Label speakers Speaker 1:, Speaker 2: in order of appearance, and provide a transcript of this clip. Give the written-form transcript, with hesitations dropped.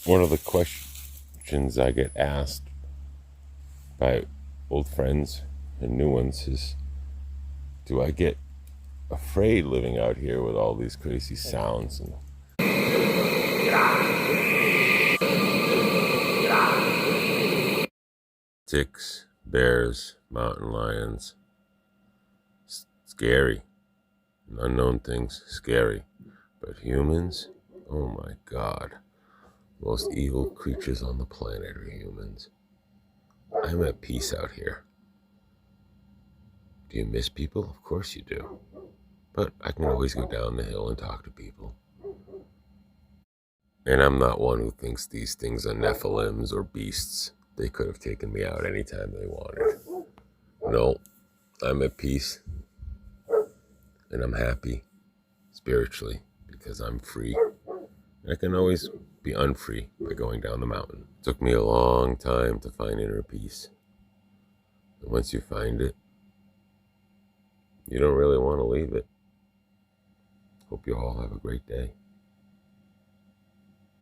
Speaker 1: One of the questions I get asked by old friends and new ones is, do I get afraid living out here with all these crazy sounds and ticks, bears, mountain lions? Scary. Unknown things, scary. But humans, oh my God. Most evil creatures on the planet are humans. I'm at peace out here. Do you miss people? Of course you do. But I can always go down the hill and talk to people. And I'm not one who thinks these things are Nephilims or beasts. They could have taken me out anytime they wanted. No, I'm at peace. And I'm happy, spiritually, because I'm free. And I can always be unfree by going down the mountain. It took me a long time to find inner peace. And once you find it, you don't really want to leave it. Hope you all have a great day.